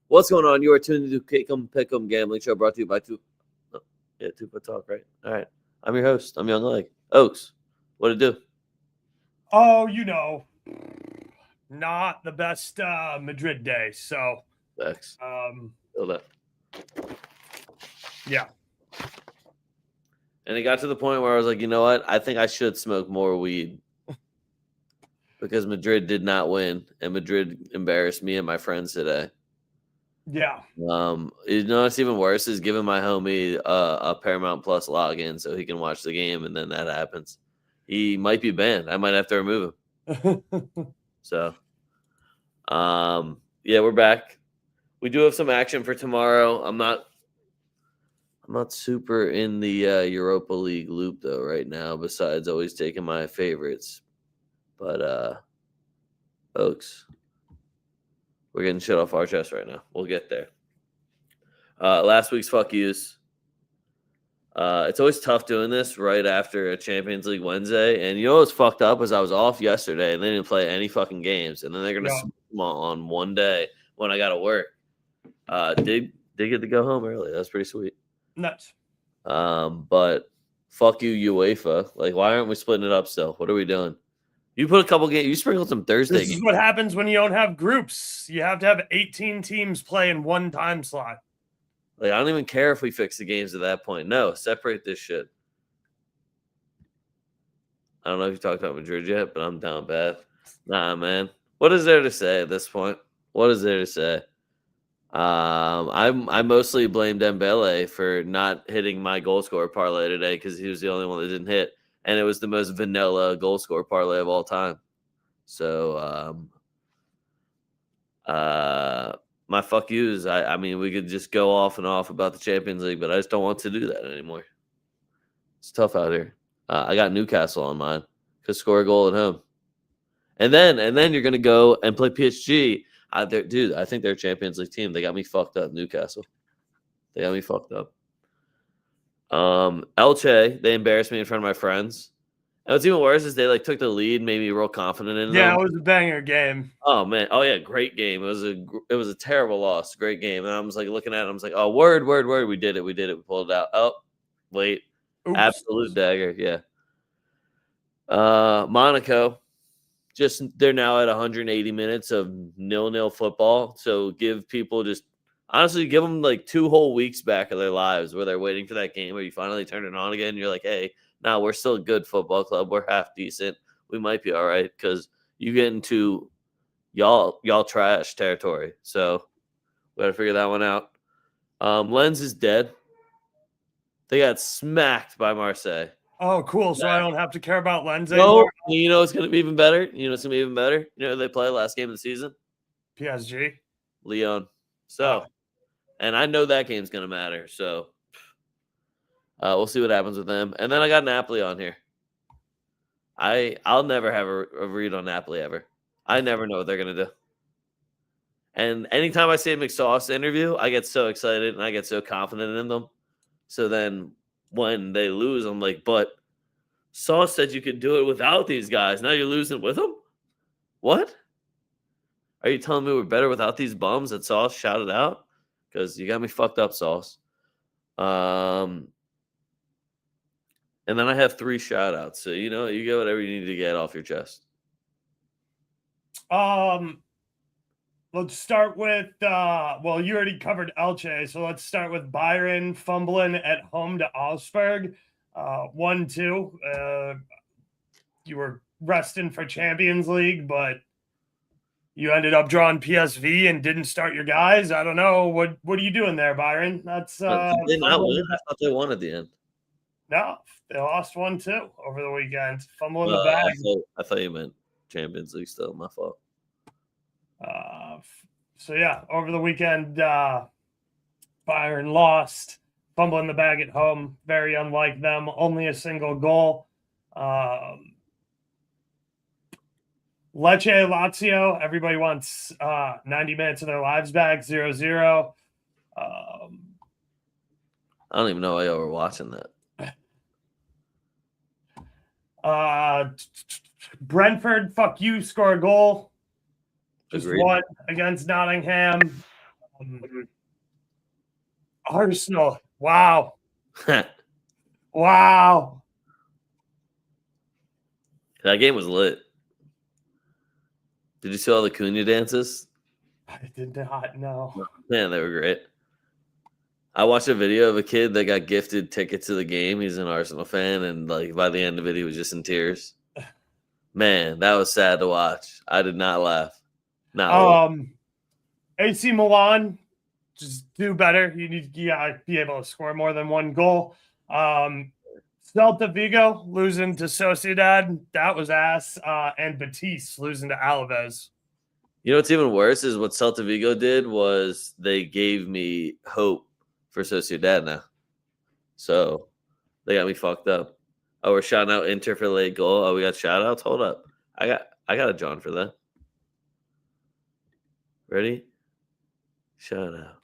What's going on? You are tuned to Pick'em Gambling Show brought to you by TwoFootTalk, right? All right. I'm your host. I'm Young Leg. Oaks, what it do? Oh, not the best Madrid day. So, X. Feel that. yeah. And it got to the point where I was like, you know what? I think I should smoke more weed because Madrid did not win, and Madrid embarrassed me and my friends today. Yeah. You know what's even worse is giving my homie a Paramount Plus login so he can watch the game, and then that happens. He might be banned. I might have to remove him. So, yeah, we're back. We do have some action for tomorrow. I'm not super in the Europa League loop though right now. Besides always taking my favorites, but Oaks, we're getting shit off our chest right now. We'll get there. Last week's fuck yous. It's always tough doing this right after a Champions League Wednesday. And you know what's fucked up is I was off yesterday and they didn't play any fucking games. And then they're gonna smoke them on one day when I gotta work. Did get to go home early. That's pretty sweet. Nuts. But fuck you, UEFA. Like, why aren't we splitting it up still? What are we doing? You put a couple games. You sprinkled some Thursday games. This is what happens when you don't have groups. You have to have 18 teams play in one time slot. Like, I don't even care if we fix the games at that point. No, separate this shit. I don't know if you talked about Madrid yet, but I'm down bad. Nah, man. What is there to say at this point? What is there to say? I mostly blame Dembele for not hitting my goal scorer parlay today because he was the only one that didn't hit, and it was the most vanilla goal scorer parlay of all time. So, my fuck yous. I mean, we could just go off and off about the Champions League, but I just don't want to do that anymore. It's tough out here. I got Newcastle on mine. Could score a goal at home, and then you're gonna go and play PSG. Dude, I think they're a Champions League team. They got me fucked up, Newcastle. They got me fucked up. Elche, they embarrassed me in front of my friends. And what's even worse is they took the lead, made me real confident in them. Yeah, it was a banger game. Oh man, oh yeah, great game. It was a terrible loss, great game. And I was looking at it, I was like, oh word, we did it, we pulled it out. Oh, wait, Oops. Absolute dagger, yeah. Monaco. They're now at 180 minutes of 0-0 football. So give them 2 whole weeks back of their lives where they're waiting for that game where you finally turn it on again. And you're like, hey, nah, we're still a good football club. We're half decent. We might be all right because you get into y'all trash territory. So we got to figure that one out. Lens is dead. They got smacked by Marseille. Oh, cool. So I don't have to care about Lens anymore? No, you know it's going to be even better. You know they play last game of the season? PSG. Lyon. So, and I know that game's going to matter. So, we'll see what happens with them. And then I got Napoli on here. I'll never have a read on Napoli ever. I never know what they're going to do. And anytime I see a McSauce interview, I get so excited and I get so confident in them. So then when they lose, I'm like, but Sauce said you could do it without these guys. Now you're losing with them? What? Are you telling me we're better without these bums that Sauce shouted out? Because you got me fucked up, Sauce. And then I have 3 shout-outs. So, you get whatever you need to get off your chest. Let's start with, you already covered Elche, so let's start with Bayern fumbling at home to Augsburg, 1-2. You were resting for Champions League, but you ended up drawing PSV and didn't start your guys. I don't know. What are you doing there, Bayern? That's Did they not win? I thought they won at the end. No, they lost 1-2 over the weekend. Fumbling the bag. I thought you meant Champions League still. My fault. So yeah, over the weekend, Bayern lost, fumbling the bag at home. Very unlike them. Only a single goal. Lecce, Lazio. Everybody wants 90 minutes of their lives back. 0-0. I don't even know why y'all were watching that. Brentford, fuck you, score a goal. Just Agreed. one against Nottingham. Arsenal. Wow. That Wow. game was lit. Did you see all the Cunha dances? I did not know. Man, they were great. I watched a video of a kid that got gifted tickets to the game. He's an Arsenal fan, and like by the end of it, he was just in tears. Man, that was sad to watch. I did not laugh. No. AC Milan, just do better. You need to be able to score more than one goal. Celta Vigo losing to Sociedad, that was ass. And Betis losing to Alaves. You know what's even worse is what Celta Vigo did was they gave me hope for Sociedad now. So they got me fucked up. Oh, we're shouting out Inter for late goal. Oh, we got shout outs. Hold up. I got a John for that. Ready? Shout out.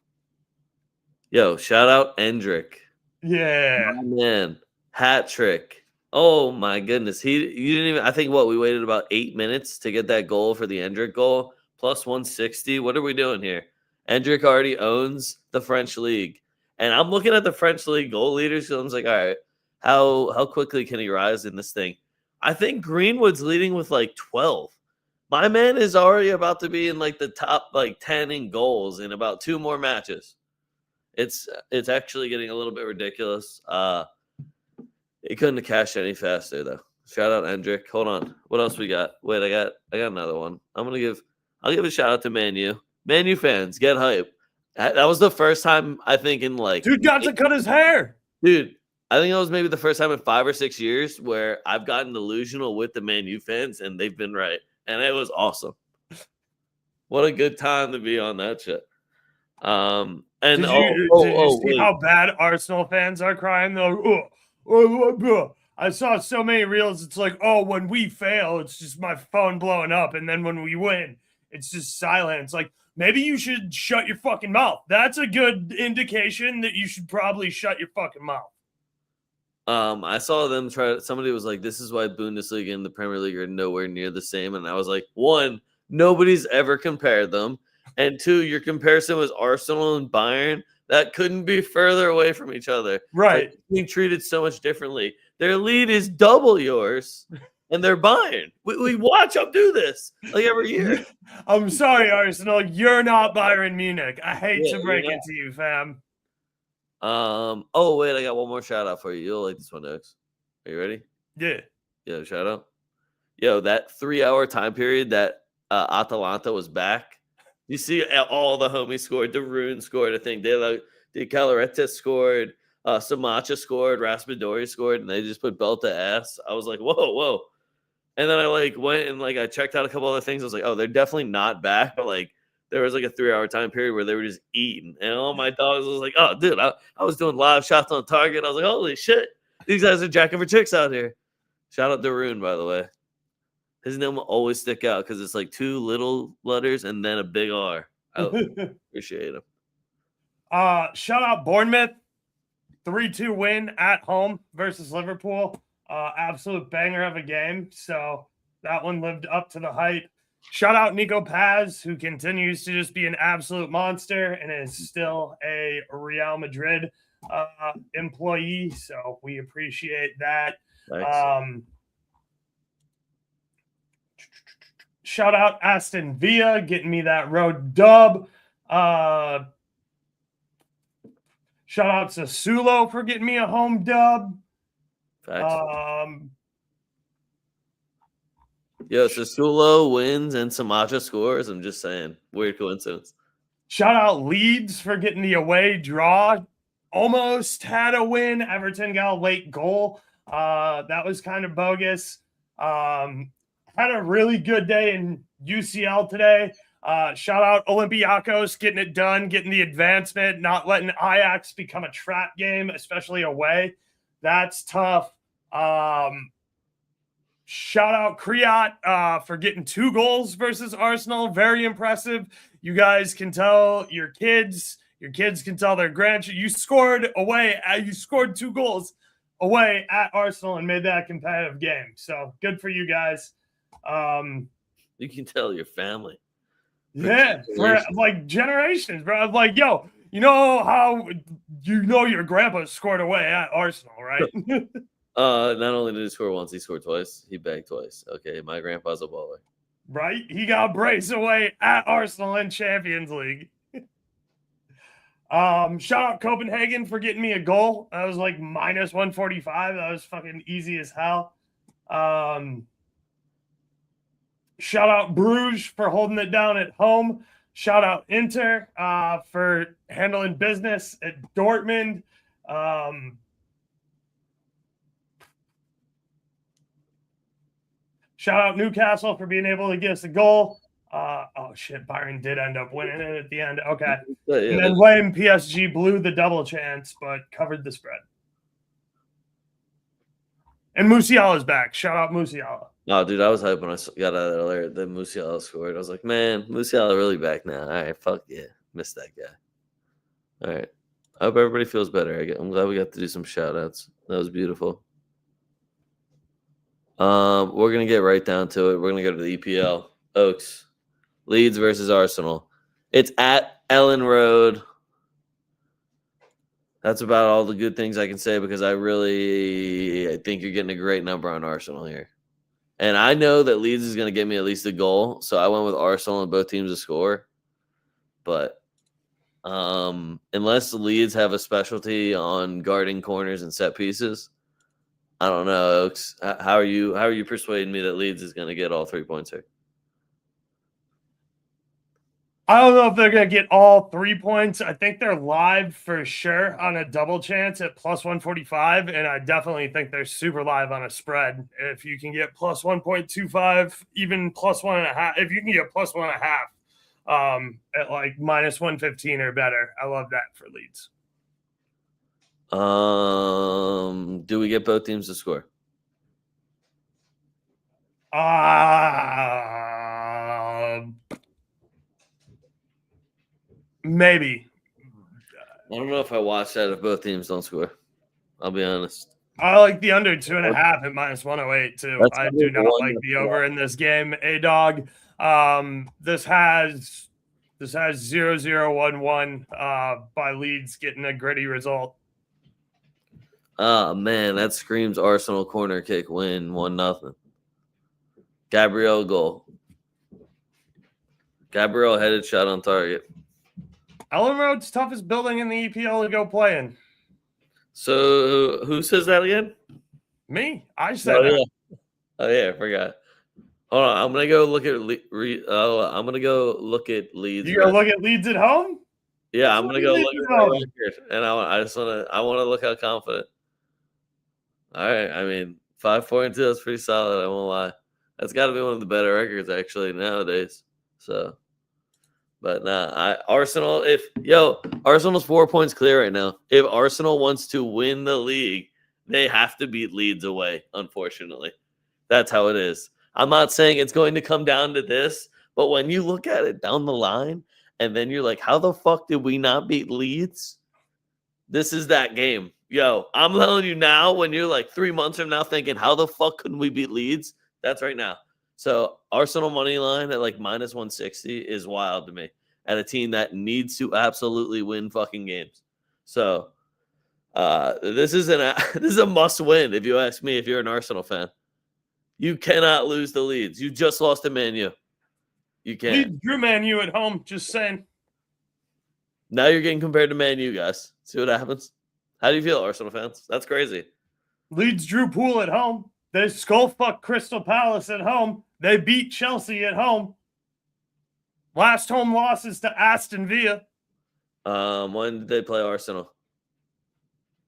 Yo, shout out Endrick. Yeah. My man. Hat trick. Oh my goodness. You didn't even, I think we waited about 8 minutes to get that goal for the Endrick goal. Plus 160. What are we doing here? Endrick already owns the French league. And I'm looking at the French league goal leaders. So I'm like, all right, how quickly can he rise in this thing? I think Greenwood's leading with like 12. My man is already about to be in like the top like 10 in goals in about 2 more matches. It's actually getting a little bit ridiculous. He couldn't have cashed any faster though. Shout out Endrick. Hold on. What else we got? Wait, I got another one. I'll give a shout out to Man U. Man U fans, get hype. That was the first time I think in like dude got to cut his hair. Dude, I think that was maybe the first time in 5 or 6 years where I've gotten delusional with the Man U fans and they've been right. And it was awesome. What a good time to be on that shit. And did you see how bad Arsenal fans are crying? They're like, I saw so many reels. It's like, oh, when we fail, it's just my phone blowing up. And then when we win, it's just silent. It's like, maybe you should shut your fucking mouth. That's a good indication that you should probably shut your fucking mouth. I saw them somebody was like, this is why Bundesliga and the Premier League are nowhere near the same. And I was like, 1, nobody's ever compared them. And 2, your comparison was Arsenal and Bayern. That couldn't be further away from each other. Right. Like, being treated so much differently. Their lead is double yours, and they're Bayern. We watch them do this like every year. I'm sorry, Arsenal. You're not Bayern Munich. I hate to break it to you, fam. Oh, wait. I got one more shout out for you. You'll like this one, X. Are you ready? Yeah. Yeah, shout out. Yo, that 3-hour time period that Atalanta was back. You see all the homies scored. De Rune scored, I think. De Calaretta scored. Samacha scored. Raspadori scored. And they just put belt to ass. I was like, whoa. And then I like went and like I checked out a couple other things. I was like, oh, they're definitely not back. But like there was like a 3-hour time period where they were just eating. And all my dogs was like, oh, dude, I was doing live shots on Target. I was like, holy shit. These guys are jacking for chicks out here. Shout out De Rune, by the way. His name will always stick out because it's like 2 little letters and then a big R. I appreciate him. Shout out Bournemouth. 3-2 win at home versus Liverpool. Absolute banger of a game. So that one lived up to the hype. Shout out Nico Paz, who continues to just be an absolute monster and is still a Real Madrid employee. So we appreciate that. Shout out Aston Villa, getting me that road dub. Shout out to Sulo for getting me a home dub. Yo, Sassuolo wins and Samacha scores. I'm just saying. Weird coincidence. Shout out Leeds for getting the away draw. Almost had a win. Everton got a late goal. That was kind of bogus. Had a really good day in UCL today. Shout out Olympiacos getting it done, getting the advancement, not letting Ajax become a trap game, especially away. That's tough. Shout out Kriat for getting 2 goals versus Arsenal. Very impressive. You guys can tell your kids can tell their grandchildren. You scored away. You scored 2 goals away at Arsenal and made that a competitive game. So good for you guys. You can tell your family. Yeah, for like generations, bro. I'm like, yo, you know how your grandpa scored away at Arsenal, right? Not only did he score once, he scored twice. He bagged twice. Okay, my grandpa's a baller. Right? He got brace away at Arsenal in Champions League. Shout out Copenhagen for getting me a goal. I was like minus 145. That was fucking easy as hell. Shout out Bruges for holding it down at home. Shout out Inter for handling business at Dortmund. Shout out Newcastle for being able to get us a goal. Oh shit, Bayern did end up winning it at the end. Okay. Yeah, and then Wayne PSG blew the double chance, but covered the spread. And Musiala's back. Shout out Musiala. No, dude, I was hyped when I got out of there earlier. Then Musiala scored. I was like, man, Musiala really back now. All right, fuck yeah. Missed that guy. All right. I hope everybody feels better. I'm glad we got to do some shout outs. That was beautiful. We're going to get right down to it. We're going to go to the EPL. Oaks. Leeds versus Arsenal. It's at Ellen Road. That's about all the good things I can say because I think you're getting a great number on Arsenal here. And I know that Leeds is going to get me at least a goal, so I went with Arsenal and both teams to score. But unless the Leeds have a specialty on guarding corners and set pieces, I don't know, Oaks. How are you persuading me that Leeds is going to get all 3 points here? I don't know if they're going to get all 3 points. I think they're live for sure on a double chance at plus 145, and I definitely think they're super live on a spread. If you can get plus 1.25, even plus 1.5, if you can get plus 1.5 at like minus 115 or better, I love that for Leeds. Do we get both teams to score? Maybe. I don't know if I watch that if both teams don't score. I'll be honest. I like the under 2.5 at minus 108 too. I do not like the over in this game. A-Dog. This has 0-0-1-1 by Leeds getting a gritty result. Oh man, that screams Arsenal corner kick win 1-0. Gabriel goal. Gabriel headed shot on target. Ellen Road's toughest building in the EPL to go play in. So who says that again? Me. I said that. Yeah. Oh yeah, I forgot. Hold on, I'm gonna go look at. I'm gonna go look at Leeds. You gonna look at Leeds at home? Yeah, I'm gonna go look at the record, and I want to look how confident. All right, I mean 5.2. That's pretty solid. I won't lie. That's got to be one of the better records actually nowadays. So. But nah, Arsenal's 4 points clear right now. If Arsenal wants to win the league, they have to beat Leeds away, unfortunately. That's how it is. I'm not saying it's going to come down to this, but when you look at it down the line, and then you're like, how the fuck did we not beat Leeds? This is that game. Yo, I'm telling you now, when you're like 3 months from now thinking, how the fuck couldn't we beat Leeds? That's right now. So Arsenal money line at like minus 160 is wild to me at a team that needs to absolutely win fucking games. So this is a must win if you ask me. If you're an Arsenal fan, you cannot lose the Leeds. You just lost to Man U. You can't. Leeds drew Man U at home. Just saying. Now you're getting compared to Man U, guys. See what happens. How do you feel, Arsenal fans? That's crazy. Leeds drew Pool at home. They skull-fucked Crystal Palace at home. They beat Chelsea at home. Last home losses to Aston Villa. When did they play Arsenal?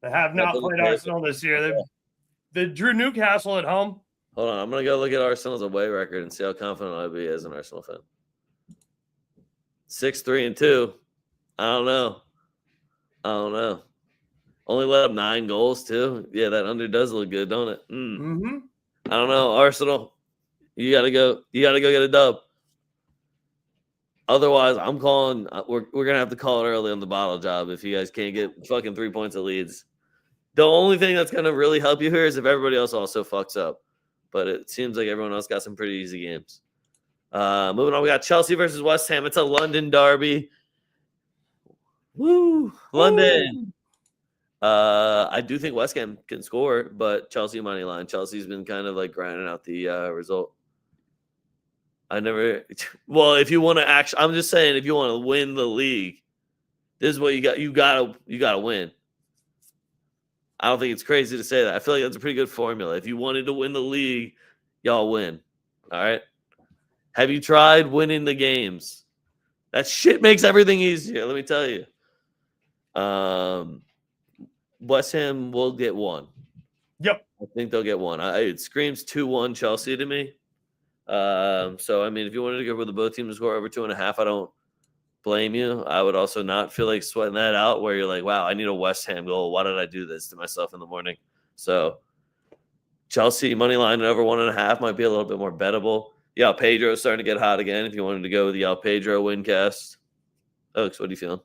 They have not played Arsenal this year. They drew Newcastle at home. Hold on. I'm going to go look at Arsenal's away record and see how confident I'll be as an Arsenal fan. 6-3-2. I don't know. Only let up 9 goals, too. Yeah, that under does look good, don't it? Mm-hmm. I don't know. Arsenal, you gotta go get a dub. Otherwise, I'm calling. We're gonna have to call it early on the bottle job if you guys can't get fucking 3 points at Leeds. The only thing that's gonna really help you here is if everybody else also fucks up. But it seems like everyone else got some pretty easy games. Moving on, we got Chelsea versus West Ham. It's a London derby. Woo, London. I do think West Ham can score, but Chelsea money line. Chelsea's been kind of like grinding out the result. Well, if you want to actually, I'm just saying, if you want to win the league, this is what you got. You gotta win. I don't think it's crazy to say that. I feel like that's a pretty good formula. If you wanted to win the league, y'all win. All right. Have you tried winning the games? That shit makes everything easier. Let me tell you. West Ham will get one. Yep. I think they'll get one. It screams 2-1 Chelsea to me. So, I mean, if you wanted to go with the both teams to score over 2.5, I don't blame you. I would also not feel like sweating that out where you're like, wow, I need a West Ham goal. Why did I do this to myself in the morning? So, Chelsea money line over 1.5 might be a little bit more bettable. Yeah, Pedro's starting to get hot again. If you wanted to go with the El Pedro win cast. Oaks, what are you feeling?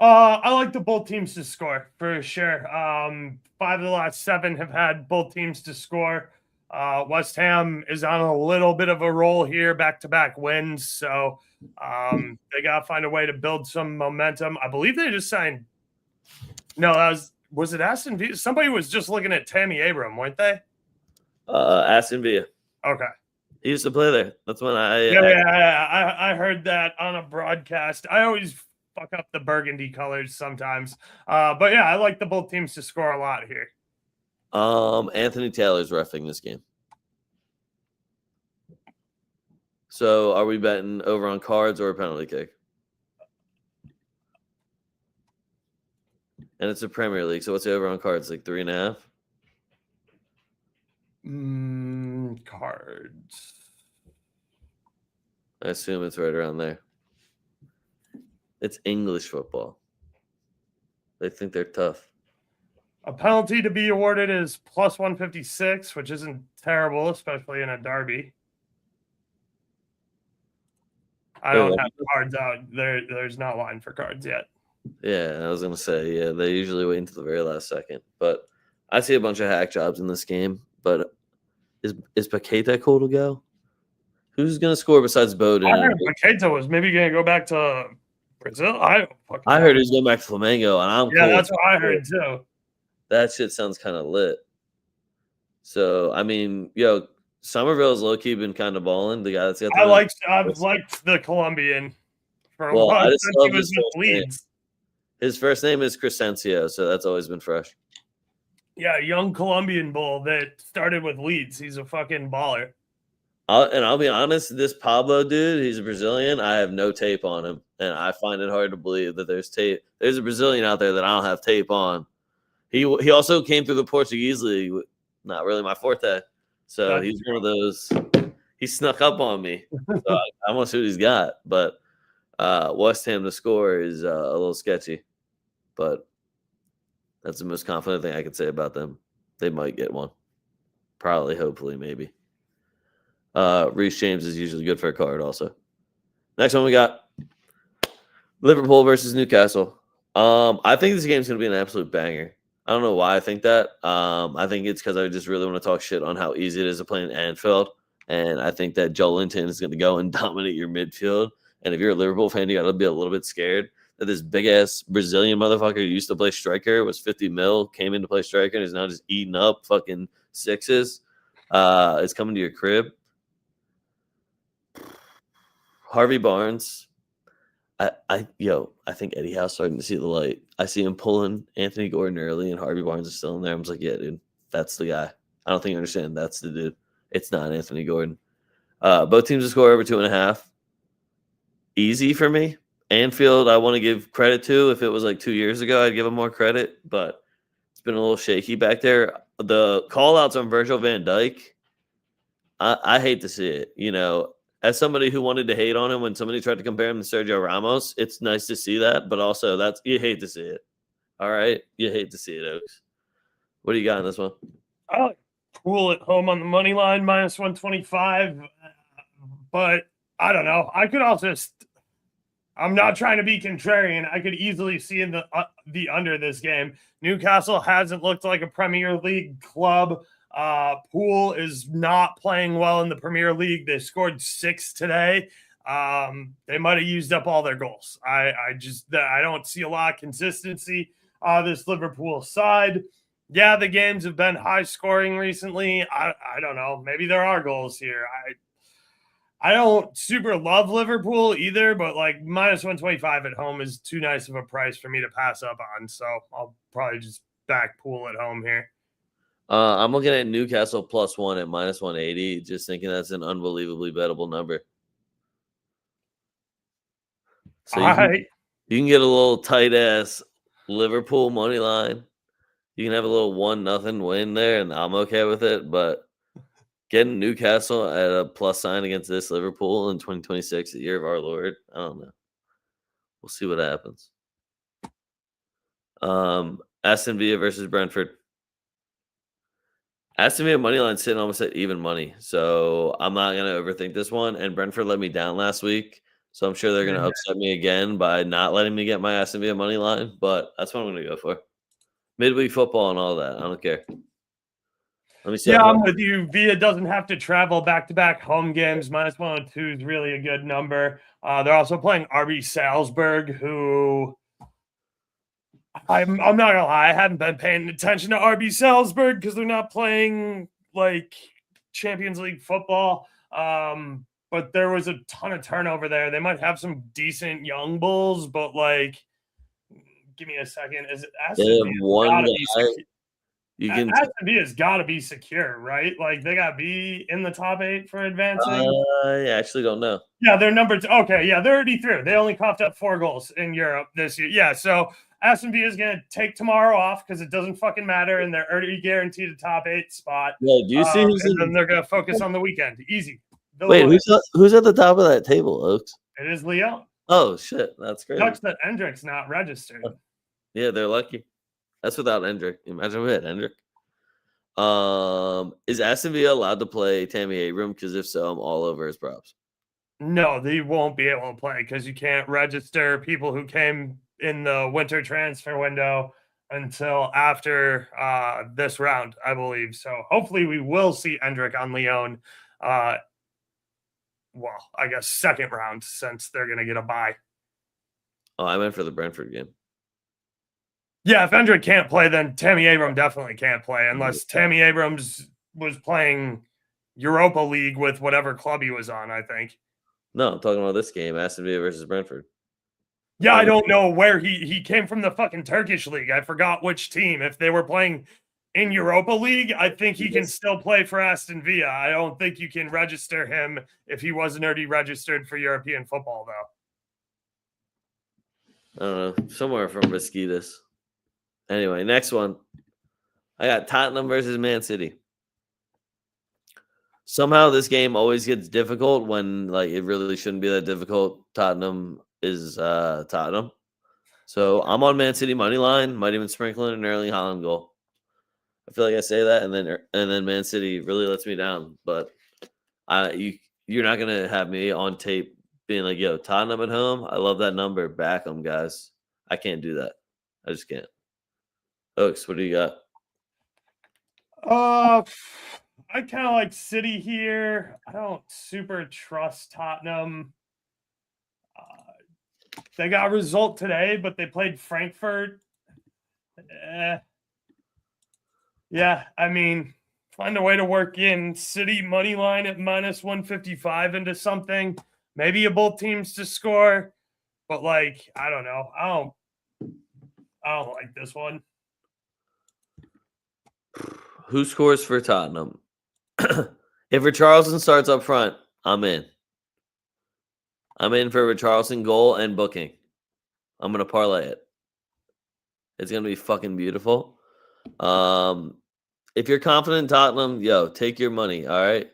I like the both teams to score for sure. 5 of the last 7 have had both teams to score. West Ham is on a little bit of a roll here, back-to-back wins. So they got to find a way to build some momentum. I believe they just signed. No, was it Aston Villa? Somebody was just looking at Tammy Abraham, weren't they? Aston Villa. Okay. He used to play there. That's when I heard that on a broadcast. I always fuck up the burgundy colors sometimes. But yeah, I like the both teams to score a lot here. Anthony Taylor's reffing this game. So are we betting over on cards or a penalty kick? And it's a Premier League, so what's the over on cards? Like 3.5? Cards. I assume it's right around there. It's English football. They think they're tough. A penalty to be awarded is plus 156, which isn't terrible, especially in a derby. I don't have cards out. There's not line for cards yet. Yeah, I was going to say, yeah, they usually wait until the very last second. But I see a bunch of hack jobs in this game. But is Paqueta cool to go? Who's going to score besides Bowden? I heard Paqueta was maybe going to go back to Brazil. I heard he's going back to Flamengo, and I'm cool. That's what I heard too. That shit sounds kind of lit. So, I mean, Somerville's low-key been kind of balling. The guy that's got I've liked the Colombian for a while since he was with Leeds. His first name is Crescencio, so that's always been fresh. Yeah, young Colombian bull that started with Leeds. He's a fucking baller. I'll be honest, this Pablo dude, he's a Brazilian. I have no tape on him, and I find it hard to believe that there's tape. There's a Brazilian out there that I don't have tape on. He also came through the Portuguese league. Not really my forte. So he's one of those. He snuck up on me. So I want to see what he's got. But West Ham to score is a little sketchy. But that's the most confident thing I could say about them. They might get one. Probably, hopefully, maybe. Reece James is usually good for a card also. Next one we got Liverpool versus Newcastle. I think this game's going to be an absolute banger. I don't know why I think that. I think it's because I just really want to talk shit on how easy it is to play in Anfield. And I think that Joe Linton is going to go and dominate your midfield. And if you're a Liverpool fan, you got to be a little bit scared that this big-ass Brazilian motherfucker who used to play striker, was 50 mil, came in to play striker, and is now just eating up fucking sixes, is coming to your crib. Harvey Barnes. I think Eddie Howe's starting to see the light. I see him pulling Anthony Gordon early, and Harvey Barnes is still in there. I'm just like, yeah, dude, that's the guy. I don't think you understand. That's the dude. It's not Anthony Gordon. Both teams to score over 2.5. Easy for me. Anfield, I want to give credit to. If it was like 2 years ago, I'd give him more credit, but it's been a little shaky back there. The call-outs on Virgil van Dijk, I hate to see it. As somebody who wanted to hate on him when somebody tried to compare him to Sergio Ramos, it's nice to see that, but also you hate to see it. All right? You hate to see it, Oaks. What do you got in this one? I like Pool at home on the money line, minus 125. But I don't know. I could also I'm not trying to be contrarian. I could easily see in the under this game. Newcastle hasn't looked like a Premier League club. Poole is not playing well in the Premier League. They scored 6 today. They might have used up all their goals. I don't see a lot of consistency this Liverpool side. Yeah, the games have been high scoring recently. I don't know. Maybe there are goals here. I don't super love Liverpool either, but like minus 125 at home is too nice of a price for me to pass up on. So I'll probably just back Poole at home here. I'm looking at Newcastle +1 at minus 180, just thinking that's an unbelievably bettable number. So you can get a little tight ass Liverpool money line. You can have a little 1-0 win there, and I'm okay with it. But getting Newcastle at a plus sign against this Liverpool in 2026, the year of our Lord, I don't know. We'll see what happens. Aston Villa versus Brentford. Aston Villa money line sitting almost at even money, so I'm not gonna overthink this one. And Brentford let me down last week, so I'm sure they're gonna upset me again by not letting me get my Aston Villa money line. But that's what I'm gonna go for. Midweek football and all that. I don't care. Let me see. Yeah, I'm with you. Villa doesn't have to travel back-to-back home games. Minus 102 is really a good number. They're also playing RB Salzburg, who I'm not gonna lie, I haven't been paying attention to RB Salzburg because they're not playing like Champions League football. But there was a ton of turnover there. They might have some decent young bulls, but like, give me a second. Is it Aston Villa's got to be secure, right? Like they got to be in the top 8 for advancing. I actually don't know. Yeah, they're number 2. Okay, yeah, they're already through. They only coughed up 4 goals in Europe this year. Yeah, so Aston Villa is going to take tomorrow off because it doesn't fucking matter, and they're already guaranteed a top 8 spot. Yeah, do you see and then they're going to focus on the weekend. Easy. Wait, who's at the top of that table, Oaks? It is Lyon. Oh, shit. That's great. Sucks that Endrick's not registered. Yeah, they're lucky. That's without Endrick. Imagine we had Endrick. Is Aston Villa allowed to play Tammy Abraham? Because if so, I'm all over his props. No, they won't be able to play because you can't register people who came in the winter transfer window until after this round, I believe. So hopefully we will see Endrick on Lyon. Well, I guess second round since they're going to get a bye. Oh, I meant for the Brentford game. Yeah, if Endrick can't play, then Tammy Abraham definitely can't play unless Tammy Abrams was playing Europa League with whatever club he was on, I think. No, I'm talking about this game, Aston Villa versus Brentford. Yeah, I don't know where he came from, the fucking Turkish league. I forgot which team. If they were playing in Europa League, I think he can still play for Aston Villa. I don't think you can register him if he wasn't already registered for European football, though. I don't know. Somewhere from Mosquitoes. Anyway, next one. I got Tottenham versus Man City. Somehow this game always gets difficult when like it really shouldn't be that difficult. Tottenham is Tottenham. So I'm on Man City money line. Might even sprinkle in an Erling Haaland goal. I feel like I say that, and then Man City really lets me down. But you're not gonna have me on tape being like, "Yo, Tottenham at home. I love that number. Back them, guys." I can't do that. I just can't. Oaks, what do you got? I kind of like City here. I don't super trust Tottenham. They got a result today, but they played Frankfurt. Yeah, I mean, find a way to work in City money line at minus 155 into something. Maybe you both teams to score, but like, I don't know. I don't like this one. Who scores for Tottenham? If Richarlison starts up front, I'm in. I'm in for Richarlison goal and booking. I'm going to parlay it. It's going to be fucking beautiful. If you're confident in Tottenham, yo, take your money, all right?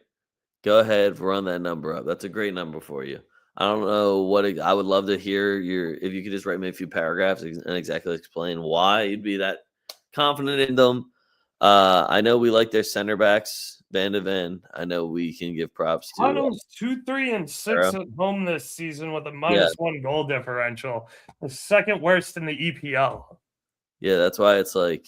Go ahead, run that number up. That's a great number for you. I don't know I would love to hear if you could just write me a few paragraphs and exactly explain why you'd be that confident in them. I know we like their center backs, Van de Ven. I know we can give props to. Tottenham's 2-3-6 at home this season with a -1 goal differential, the second worst in the EPL. Yeah, that's why it's like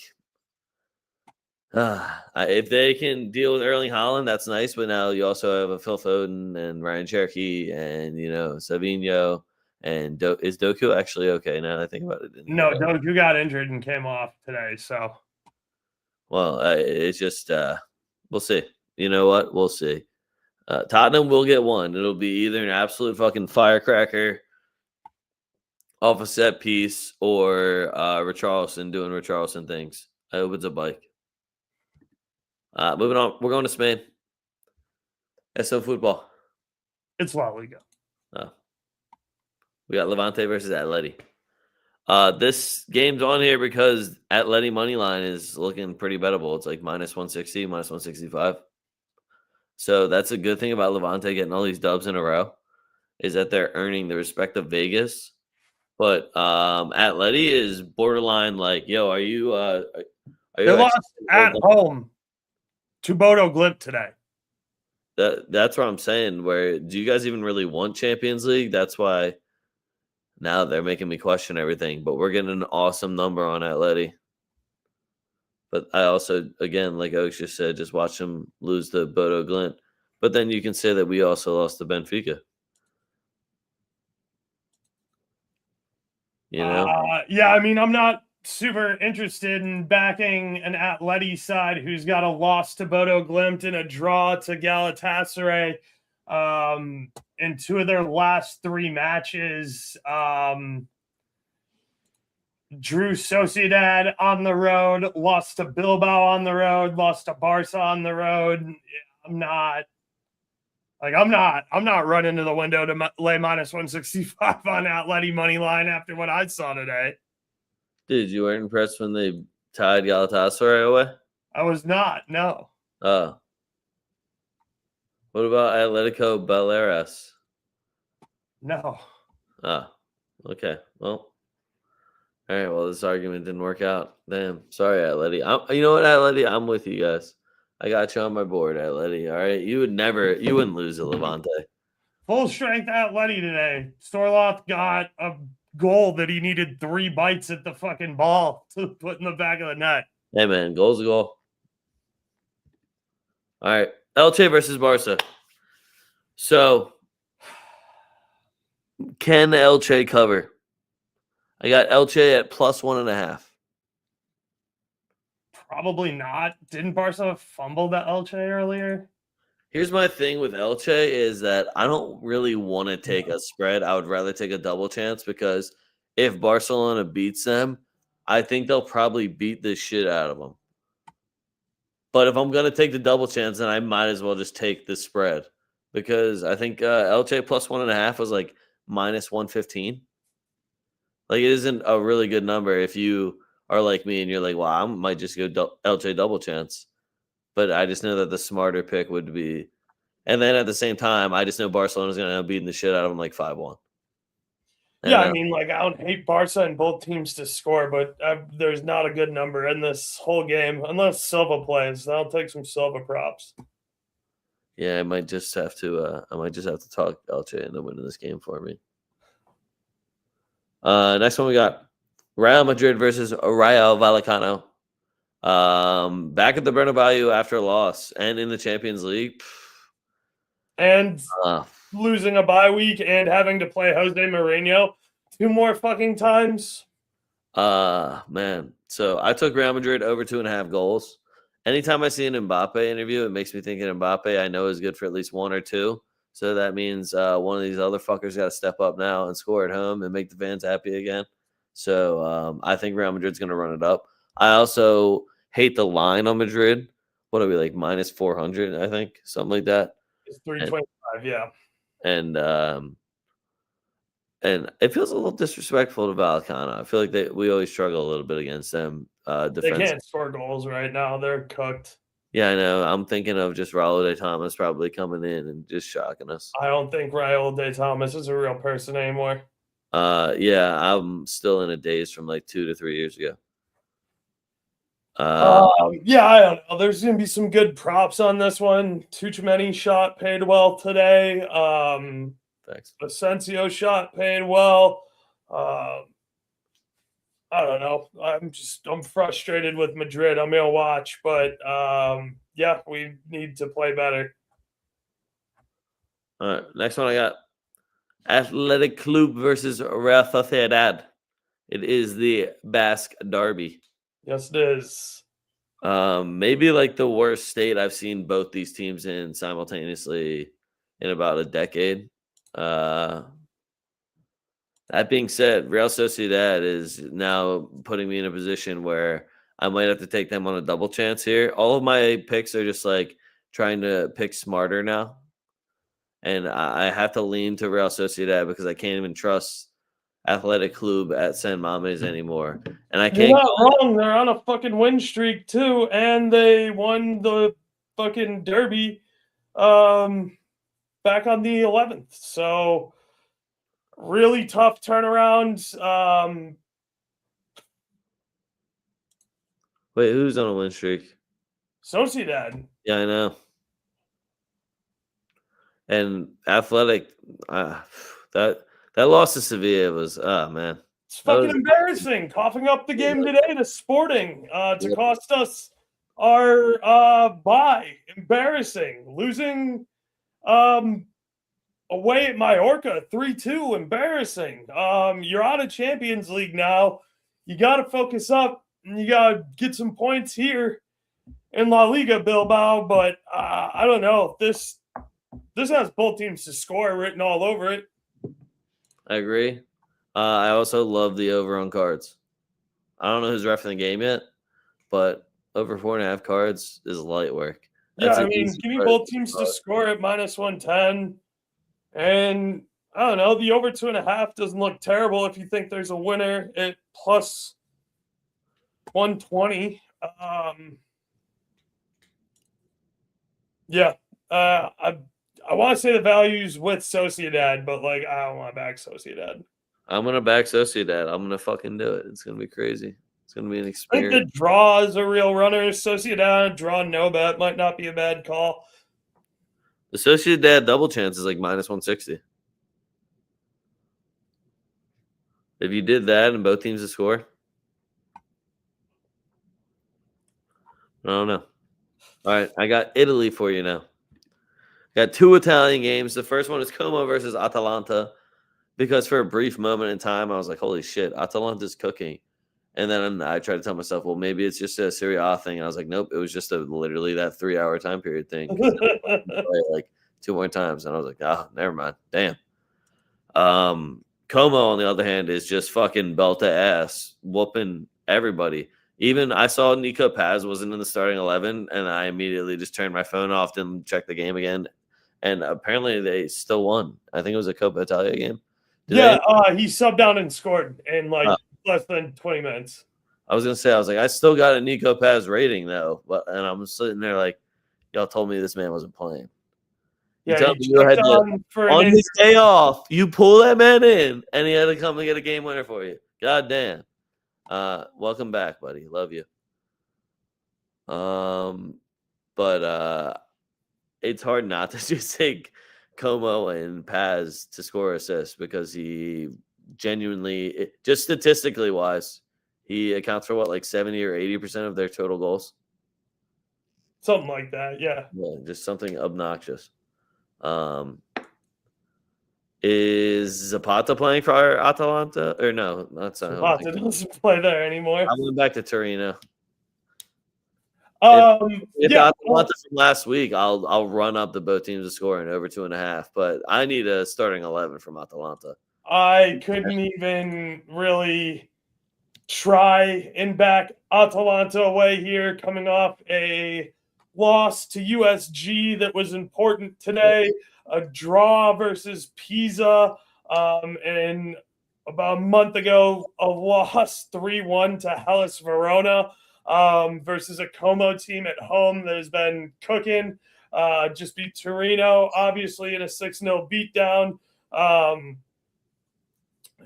If they can deal with Erling Haaland, that's nice. But now you also have a Phil Foden and Ryan Cherokee and Savinho and is Doku actually okay? Now that I think about it, didn't he No, get hurt? Doku got injured and came off today. So Well, it's just we'll see. You know what? We'll see. Tottenham will get one. It'll be either an absolute fucking firecracker off a set piece or Richarlison doing Richarlison things. I hope it's a bike. Moving on, we're going to Spain. SO football. it's La Liga. We got Levante versus Atleti. This game's on here because Atleti money line is looking pretty bettable. It's like minus 160, minus 165. So that's a good thing about Levante getting all these dubs in a row is that they're earning the respect of Vegas. But Atleti is borderline like, yo, are you They lost at home to Bodo Glimt today. That's what I'm saying. Where do you guys even really want Champions League? That's why now they're making me question everything. But we're getting an awesome number on Atleti. But I also, again, like Oaks just said, just watch them lose to Bodo Glimt. But then you can say that we also lost to Benfica. You know? Yeah, I mean, I'm not super interested in backing an Atleti side who's got a loss to Bodo Glimt and a draw to Galatasaray in two of their last three matches. Drew Sociedad on the road, lost to Bilbao on the road, lost to Barca on the road. I'm not running to the window to lay minus 165 on Atleti money line after what I saw today. Dude, you weren't impressed when they tied Galatasaray away? I was not, no. What about Atletico Baleares? No. Okay. Well, all right. Well, this argument didn't work out. Damn. Sorry, Atleti. You know what, Atleti? I'm with you guys. I got you on my board, Atleti. All right. You wouldn't lose to Levante. Full strength Atleti today. Storloth got a goal that he needed 3 bites at the fucking ball to put in the back of the net. Hey, man. Goal's a goal. All right. Elche versus Barca. So, can Elche cover? I got Elche at plus 1.5. Probably not. Didn't Barca fumble the Elche earlier? Here's my thing with Elche is that I don't really want to take a spread. I would rather take a double chance because if Barcelona beats them, I think they'll probably beat the shit out of them. But if I'm going to take the double chance, then I might as well just take the spread because I think Elche plus 1.5 was like minus 115. Like, it isn't a really good number if you are like me and you're like, well, I might just go Elche double chance. But I just know that the smarter pick would be. And then at the same time, I just know Barcelona's going to end up beating the shit out of them like 5-1. Yeah, I mean, like, I don't hate Barca and both teams to score, but there's not a good number in this whole game unless Silva plays. I'll take some Silva props. Yeah, I might just have to talk Elche into winning this game for me. Next one we got Real Madrid versus Rayo Vallecano. Back at the Bernabeu after a loss and in the Champions League. And losing a bye week and having to play Jose Mourinho 2 more fucking times. Man. So I took Real Madrid over 2.5 goals. Anytime I see an Mbappe interview, it makes me think of Mbappe I know is good for at least 1 or 2. So that means one of these other fuckers got to step up now and score at home and make the fans happy again. So I think Real Madrid's going to run it up. I also hate the line on Madrid. What are we, like minus 400, I think? Something like that. It's 325, yeah. And it feels a little disrespectful to Vallecano. I feel like we always struggle a little bit against them. They can't score goals right now. They're cooked. Yeah, I know. I'm thinking of just Raul de Thomas probably coming in and just shocking us. I don't think Raul de Thomas is a real person anymore. Yeah, I'm still in a daze from like 2 to 3 years ago. Yeah, I don't know. There's going to be some good props on this one. Tuchmeni shot paid well today. Thanks. Asensio shot paid well. I don't know. I'm frustrated with Madrid. I'm gonna watch, but yeah, we need to play better. All right, next one I got Athletic Club versus Real Sociedad. It is the Basque Derby. Yes, it is. Maybe like the worst state I've seen both these teams in simultaneously in about a decade. That being said, Real Sociedad is now putting me in a position where I might have to take them on a double chance here. All of my picks are just like trying to pick smarter now. And I have to lean to Real Sociedad because I can't even trust Athletic Club at San Mames anymore. And I You're can't not wrong. They're on a fucking win streak too, and they won the fucking derby back on the 11th. So really tough turnaround. wait, who's on a win streak? Sociedad. Yeah, I know. And Athletic, that loss to Sevilla was, oh man, It's that fucking was embarrassing. Coughing up the game today to Sporting to yeah. cost us our bye. Embarrassing. Losing away at Mallorca 3-2. Embarrassing. You're out of Champions League now. You got to focus up and you got to get some points here in La Liga, Bilbao. But I don't know. This has both teams to score written all over it. I agree. I also love the over on cards. I don't know who's ref in the game yet, but over 4.5 cards is light work. Yeah, That's I an mean, easy give me part. both teams to score at -110. And I don't know, the over 2.5 doesn't look terrible if you think there's a winner at +120. Yeah, I want to say the values with Sociedad, but like I don't want to back Sociedad. I'm gonna back Sociedad. I'm gonna fucking do it. It's gonna be crazy. It's gonna be an I think experience. the draw is a real runner. Sociedad draw no bet might not be a bad call. The Sociedad double chance is like -160. If you did that and both teams to score, I don't know. All right, I got Italy for you now. Got two Italian games. The first one is Como versus Atalanta, because for a brief moment in time, I was like, holy shit, Atalanta's cooking. And then I tried to tell myself, well, maybe it's just a Serie A thing. And I was like, nope, it was just literally that 3-hour time period thing. Play like 2 more times. And I was like, oh, never mind. Damn. Como, on the other hand, is just fucking belt to ass, whooping everybody. Even I saw Nico Paz wasn't in the starting 11, and I immediately just turned my phone off, didn't check the game again. And apparently they still won. I think it was a Coppa Italia game. Yeah, he subbed down and scored in like less than 20 minutes. I was gonna say, I was like, I still got a Nico Paz rating though, and I'm sitting there like, y'all told me this man wasn't playing. Yeah, You had to, on his day off, you pull that man in, and he had to come and get a game winner for you. God damn. Welcome back, buddy. Love you. But it's hard not to just take Como and Paz to score assists because he genuinely, just statistically wise, he accounts for what, like 70 or 80% of their total goals. Something like that, yeah. Just something obnoxious. Is Zapata playing for Atalanta? Or no, that's not. Zapata doesn't play there anymore. I went back to Torino. If yeah, Atalanta from last week, I'll run up the both teams to score in over 2.5. But I need a starting 11 from Atalanta. I couldn't even really try and back Atalanta away here, coming off a loss to USG that was important today, a draw versus Pisa, and about a month ago, a loss 3-1 to Hellas Verona, versus a Como team at home that has been cooking. Just beat Torino, obviously, in a 6-0 beatdown.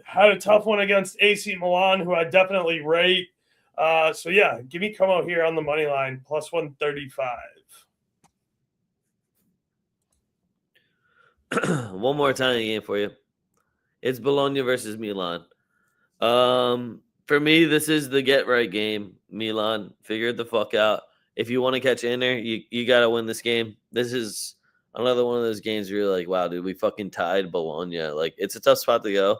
Had a tough one against AC Milan, who I definitely rate. So yeah, give me Como here on the money line, +135. One more Italian game for you. It's Bologna versus Milan. For me, this is the get right game. Milan, figure it the fuck out. If you want to catch in there, you got to win this game. This is another one of those games where you're like, wow, dude, we fucking tied Bologna. Like, it's a tough spot to go.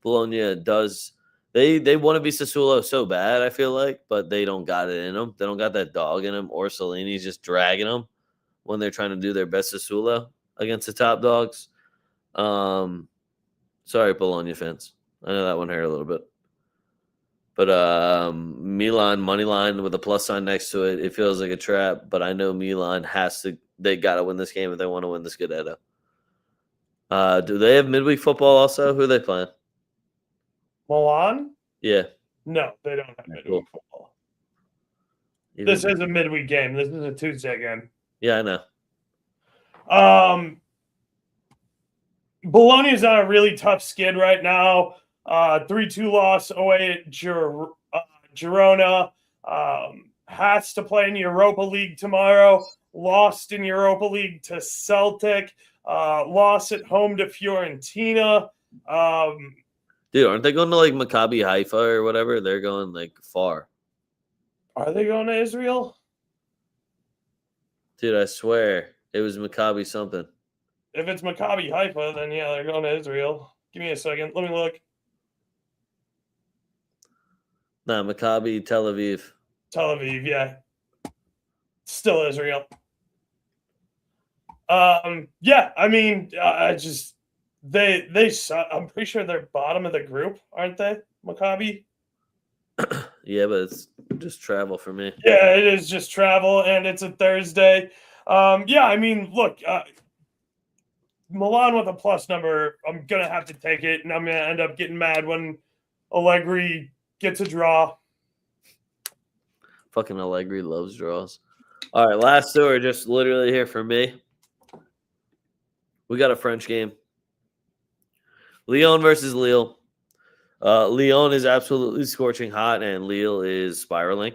Bologna does. They want to be Sassuolo so bad, I feel like, but they don't got it in them. They don't got that dog in them. Orsolini's just dragging them when they're trying to do their best Sassuolo against the top dogs. Sorry, Bologna fans. I know that one hurt a little bit. But Milan money line with a plus sign next to it, it feels like a trap. But I know Milan they got to win this game if they want to win this Scudetto. Do they have midweek football also? Who are they playing? Milan? Yeah. No, they don't have midweek football. This is a midweek game. This is a Tuesday game. Yeah, I know. Bologna is on a really tough skid right now. 3-2 loss away at Girona. Has to play in Europa League tomorrow. Lost in Europa League to Celtic. Lost at home to Fiorentina. Dude, aren't they going to like Maccabi Haifa or whatever? They're going like far. Are they going to Israel? Dude, I swear it was Maccabi something. If it's Maccabi Haifa, then yeah, they're going to Israel. Give me a second. Let me look. Nah, Maccabi Tel Aviv. Tel Aviv, yeah. Still Israel. Yeah, I mean, they I'm pretty sure they're bottom of the group, aren't they? Maccabi? Yeah, but it's just travel for me. Yeah, it is just travel, and it's a Thursday. Yeah, I mean, look, Milan with a plus number, I'm going to have to take it, and I'm going to end up getting mad when Allegri gets a draw. Fucking Allegri loves draws. All right, last two are just literally here for me. We got a French game. Lyon versus Lille. Lyon is absolutely scorching hot, and Lille is spiraling.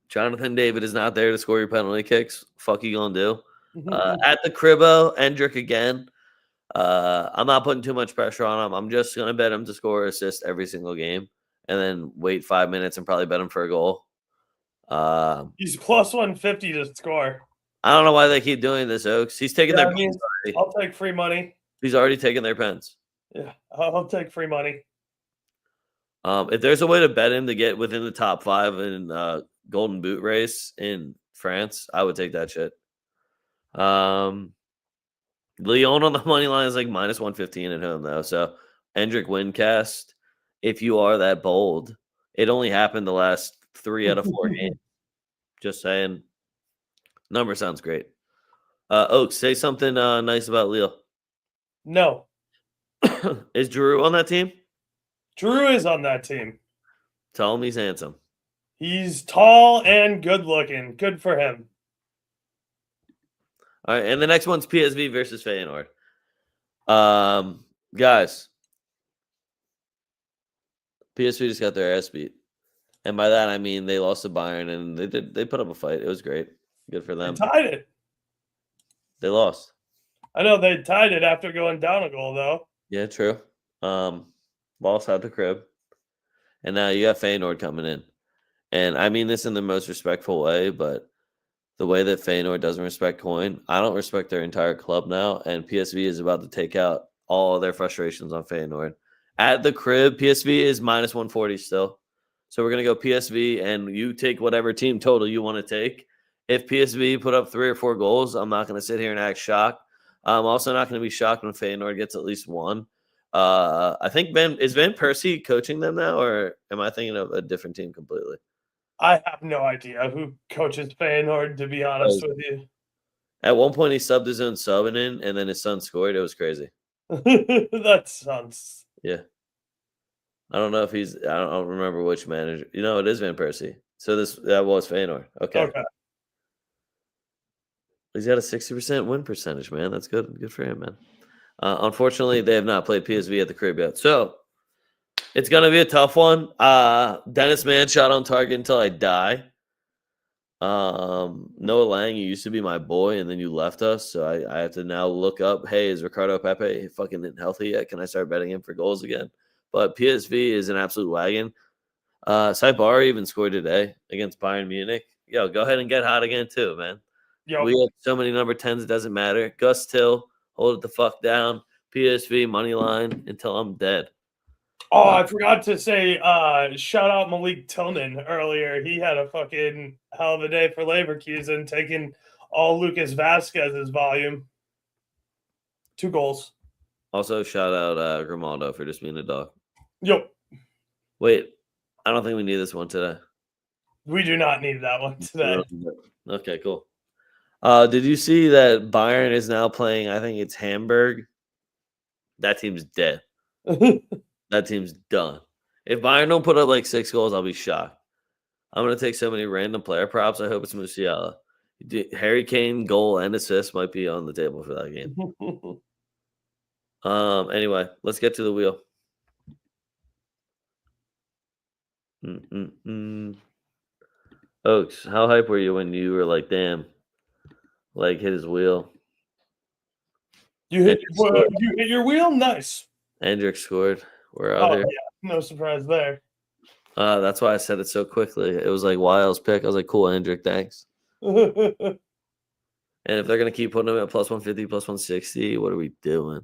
Jonathan David is not there to score your penalty kicks. Fuck you gonna do? At the Cribbo, Endrick again. I'm not putting too much pressure on him. I'm just gonna bet him to score or assist every single game, and then wait 5 minutes and probably bet him for a goal. He's plus 150 to score. I don't know why they keep doing this, Oaks. He's taking their pens already. I'll take free money. He's already taken their pens. Yeah, I'll take free money. If there's a way to bet him to get within the top 5 in Golden Boot race in France, I would take that shit. Lyon on the money line is like minus 115 at home, though. So, Endrick Windcast, if you are that bold, it only happened the last 3 out of 4 games. Just saying. Number sounds great. Oaks, say something nice about Lille. No. Is Drew on that team? Drew is on that team. Tell him he's handsome. He's tall and good looking. Good for him. All right, and the next one's PSV versus Feyenoord. Guys, PSV just got their ass beat. And by that I mean they lost to Bayern, and they put up a fight. It was great. Good for them. They tied it. They lost. I know they tied it after going down a goal, though. Yeah, true. Lost out the crib. And now you got Feyenoord coming in. And I mean this in the most respectful way, but the way that Feyenoord doesn't respect Coin, I don't respect their entire club now, and PSV is about to take out all of their frustrations on Feyenoord. At the crib, PSV is minus 140 still. So we're going to go PSV, and you take whatever team total you want to take. If PSV put up 3 or 4 goals, I'm not going to sit here and act shocked. I'm also not going to be shocked when Feyenoord gets at least 1. I think is Van Persie coaching them now, or am I thinking of a different team completely? I have no idea who coaches Feyenoord, to be honest with you. At one point, he subbed his own sub in, and then his son scored. It was crazy. That sounds... Yeah. I don't know if I don't remember which manager. You know, it is Van Persie. So that was Feyenoord. Okay. He's got a 60% win percentage, man. That's good. Good for him, man. Unfortunately, they have not played PSV at the crib yet. So it's going to be a tough one. Dennis Mann shot on target until I die. Noah Lang, you used to be my boy, and then you left us. So I have to now look up, hey, is Ricardo Pepe fucking healthy yet? Can I start betting him for goals again? But PSV is an absolute wagon. Saibari even scored today against Bayern Munich. Yo, go ahead and get hot again too, man. Yo, We have so many number 10s, it doesn't matter. Gus Till, hold it the fuck down. PSV money line until I'm dead. oh, I forgot to say, shout out Malik Tillman earlier. He had a fucking hell of a day for Leverkusen, taking all Lucas Vasquez's volume. 2 goals. Also, shout out Grimaldo for just being a dog. Yo, Wait, I don't think we need this one today. we do not need that one today. Okay, cool. Did you see that Bayern is now playing? I think it's Hamburg. That team's dead. That team's done. If Bayern don't put up like 6 goals, I'll be shocked. I'm gonna take so many random player props. I hope it's Musiala. Harry Kane goal and assist might be on the table for that game. Anyway, let's get to the wheel. Oaks, how hype were you when you were like, damn, like hit his wheel? You hit your wheel? Nice. Hendrick scored. We're out here. Yeah, no surprise there. That's why I said it so quickly. It was like Wiles' pick. I was like, cool, Hendrick, thanks. And if they're going to keep putting him at plus 150, plus 160, what are we doing?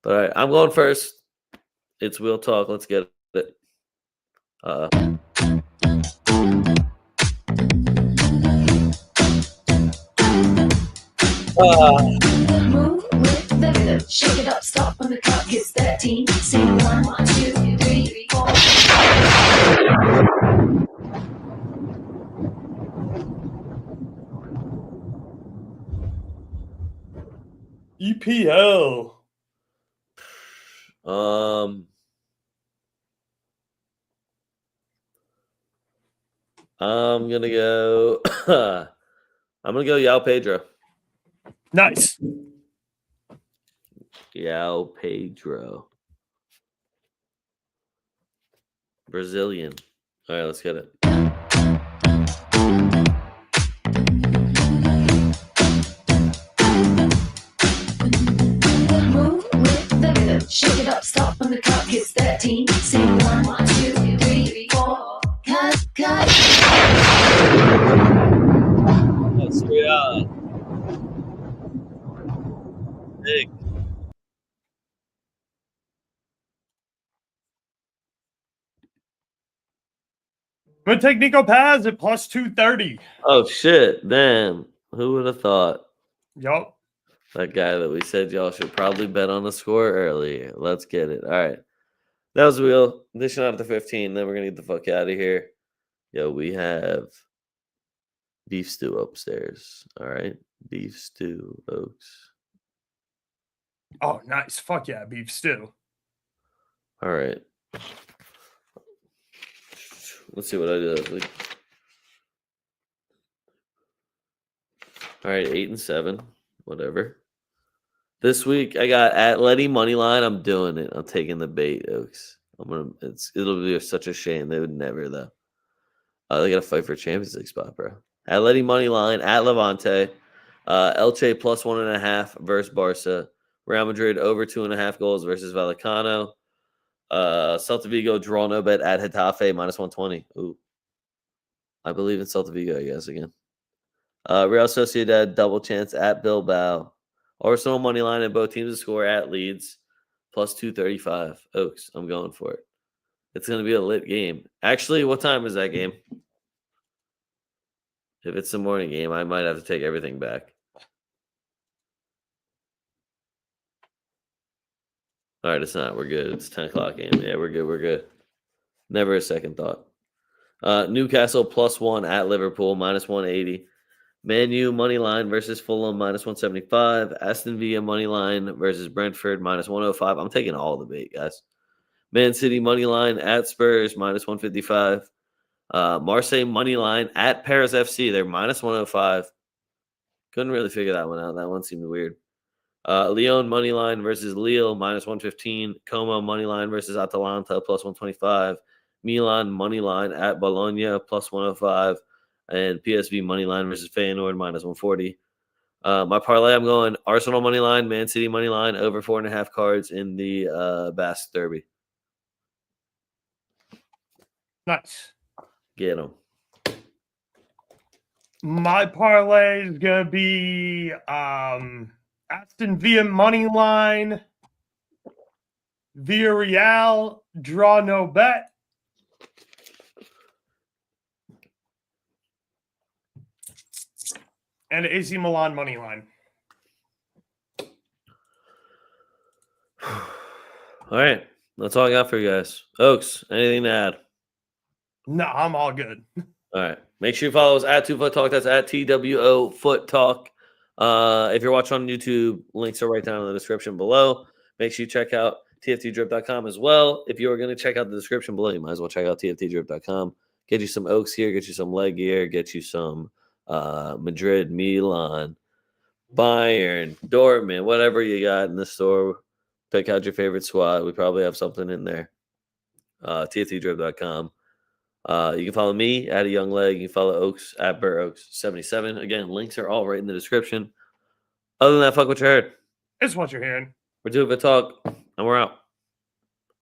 But all right, I'm going first. It's Wheel Talk. Let's get it. Move with the rhythm. Shake it up, stop when the clock hits 13. Sing 1, 2, 3, 4. EPL. I'm gonna go. I'm gonna go Yao Pedro. Nice. Yao Pedro. Brazilian. All right, let's get it. Move with the rhythm. Shake it up, stop when the clock hits 13. Sing 1, 2, 3, 4. Cut, cut. Let's get out. Big. I'm going to take Nico Paz at plus 230. Oh, shit. Damn. Who would have thought? Yup. That guy that we said y'all should probably bet on the score earlier. Let's get it. All right. That was Wheel. Dishing out the 15. Then we're going to get the fuck out of here. Yo, we have beef stew upstairs. All right. Beef stew, Oaks. Oh, nice. Fuck yeah, beef stew. All right. Let's see what I did. All right, 8 and 7, whatever. This week I got Atleti money line. I'm doing it. I'm taking the bait, Oaks. It'll be such a shame. They would never though. They got to fight for a Champions League spot, bro. Atleti money line at Levante. Elche plus 1.5 versus Barca. Real Madrid over 2.5 goals versus Vallecano. Celta Vigo draw no bet at Getafe minus 120. Ooh, I believe in Celta Vigo, I guess, again. Real Sociedad double chance at Bilbao. Arsenal money line and both teams to score at Leeds plus 235. Oaks, I'm going for it. It's going to be a lit game. Actually, what time is that game? If it's the morning game, I might have to take everything back. All right, it's not. We're good. It's 10 o'clock game. Yeah, we're good. We're good. Never a second thought. Newcastle plus 1 at Liverpool minus 180. Man U money line versus Fulham minus 175. Aston Villa money line versus Brentford minus 105. I'm taking all the bait, guys. Man City money line at Spurs minus 155. Marseille money line at Paris FC. They're minus 105. Couldn't really figure that one out. That one seemed weird. Lyon money line versus Lille minus 115. Como money line versus Atalanta plus 125. Milan money line at Bologna plus 105. And PSV money line versus Feyenoord minus 140. My parlay, I'm going Arsenal money line, Man City money line, over 4.5 cards in the Basque Derby. Nice. Get them. My parlay is gonna be Aston Villa money line, Villarreal draw no bet, and AC Milan money line. All right. That's all I got for you guys. Oaks, anything to add? No, I'm all good. All right. Make sure you follow us at TwoFootTalk. That's at TwoFootTalk. If you're watching on YouTube, links are right down in the description below. Make sure you check out tftdrip.com as well. If you're going to check out the description below, you might as well check out tftdrip.com. Get you some Oaks gear, get you some leg gear, get you some Madrid, Milan, Bayern, Dortmund, whatever you got in the store. Pick out your favorite squad. We probably have something in there. tftdrip.com. You can follow me at a young leg. You can follow Oaks at ft.BurrOaks77. Again, links are all right in the description. Other than that, fuck what you heard. It's what you're hearing. We're doing a talk, and we're out.